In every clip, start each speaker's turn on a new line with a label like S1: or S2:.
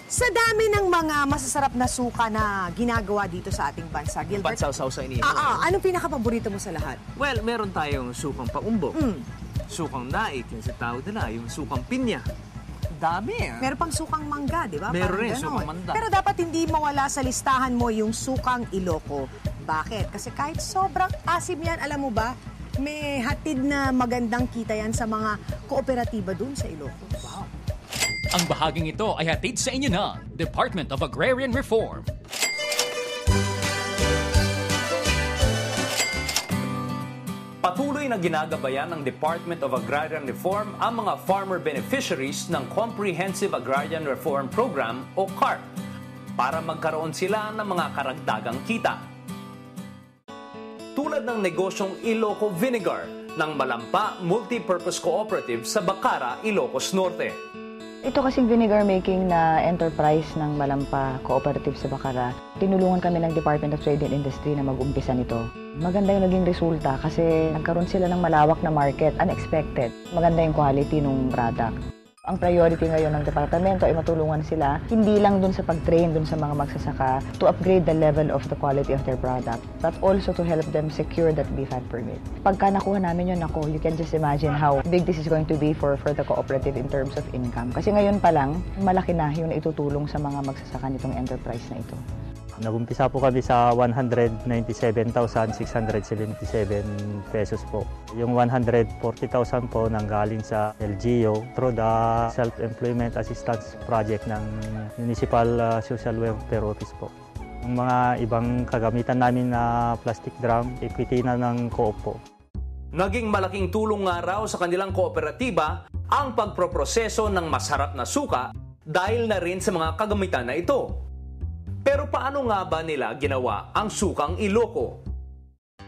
S1: Sa dami ng mga masasarap na suka na ginagawa dito sa ating bansa, Gilbert.
S2: Pansaw-saw sa inihaw.
S1: Anong pinaka-paborito mo sa lahat?
S2: Well, meron tayong sukang paumbok, sukang daik, yung sa tawag nila, yung sukang pinya. Dami
S1: Meron pang sukang mangga, di ba?
S2: Meron
S1: Parang
S2: rin,
S1: ganon.
S2: sukang mangga.
S1: Pero dapat hindi mawala sa listahan mo yung sukang Iloco. Bakit? Kasi kahit sobrang asim yan, alam mo ba, may hatid na magandang kita yan sa mga kooperatiba dun sa Iloco. Wow.
S3: Ang bahaging ito ay hatid sa inyo ng Department of Agrarian Reform.
S2: Patuloy na ginagabayan ng Department of Agrarian Reform ang mga farmer beneficiaries ng Comprehensive Agrarian Reform Program o CARP para magkaroon sila ng mga karagdagang kita. Tulad ng negosyong Iloco Vinegar ng Malampa Multipurpose Cooperative sa Bacara, Ilocos Norte.
S4: Ito kasing vinegar making na enterprise ng Malampa Cooperative sa Bacara. Tinulungan kami ng Department of Trade and Industry na mag-umpisa nito. Maganda yung naging resulta kasi nagkaroon sila ng malawak na market, unexpected. Maganda yung quality ng product. Ang priority ngayon ng departamento ay matulungan sila hindi lang dun sa pag-train dun sa mga magsasaka to upgrade the level of the quality of their product, but also to help them secure that BFAD permit. Pagka nakuha namin yun, you can just imagine how big this is going to be for the cooperative in terms of income. Kasi ngayon pa lang, malaki na yung itutulong sa mga magsasaka nitong enterprise na ito.
S5: Nag-umpisa po kami sa 197,677 pesos po. Yung 140,000 po nanggaling sa LGU through the Self-Employment Assistance Project ng Municipal Social Welfare Office po. Yung mga ibang kagamitan namin na plastic drum, equity na ng co-op po.
S2: Naging malaking tulong nga raw sa kanilang kooperatiba ang pagproproseso ng masarap na suka dahil na rin sa mga kagamitan na ito. Pero paano nga ba nila ginawa ang sukang Iloco?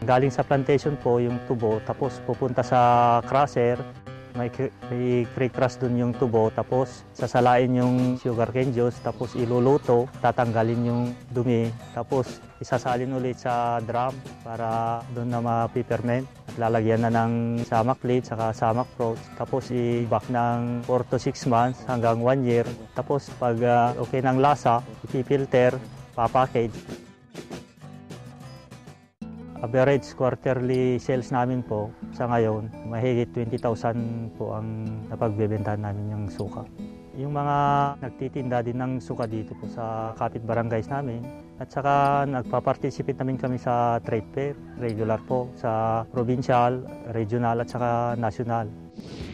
S5: Galing sa plantation po yung tubo, tapos pupunta sa crusher, may crush dun yung tubo, tapos sasalain yung sugarcane juice, tapos iluluto, tatanggalin yung dumi, tapos isasalin ulit sa drum para dun na ma-peppermint. At lalagyan na ng samak plate, saka samak fruits, tapos i-back ng 4 to 6 months hanggang 1 year. Tapos pag okay ng lasa, ipipilter, papackage. Average quarterly sales namin po sa ngayon, mahigit 20,000 po ang napagbebentahan namin yung suka. Yung mga nagtitinda din ng suka dito po sa kapit barangays namin. At saka nagpa-participate namin kami sa trade fair, regular po sa provincial, regional at saka national.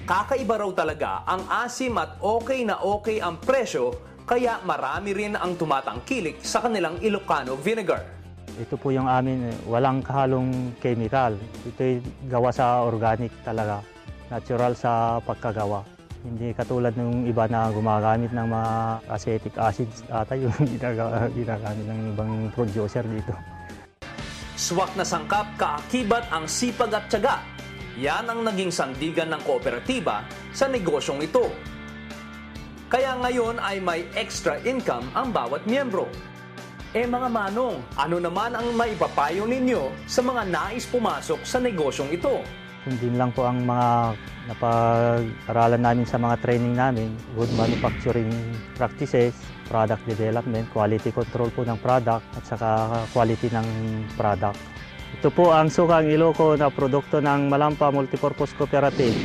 S2: Kakaiba raw talaga ang asim at okay na okay ang presyo, kaya marami rin ang tumatangkilik sa kanilang Ilocano vinegar.
S5: Ito po yung amin, walang kahalong chemical. Ito'y gawa sa organic talaga, natural sa pagkagawa. Hindi katulad ng iba na gumagamit ng mga acetic acids ata yung ginagamit ng ibang producer dito.
S2: Swak na sangkap, kaakibat ang sipag at tiyaga. Yan ang naging sandigan ng kooperatiba sa negosyong ito. Kaya ngayon ay may extra income ang bawat miyembro. Mga manong, ano naman ang maipapayo ninyo sa mga nais pumasok sa negosyong ito?
S5: Hindi lang po ang mga napag-aralan namin sa mga training namin, good manufacturing practices, product development, quality control po ng product, at saka quality ng product. Ito po ang sukang Iloco na produkto ng Malampa Multipurpose Cooperative.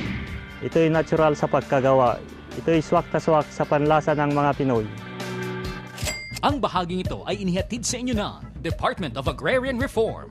S5: Ito ay natural sa pagkagawa. Ito ay swak na swak sa panlasa ng mga Pinoy.
S3: Ang bahaging ito ay inihatid sa inyo ng Department of Agrarian Reform.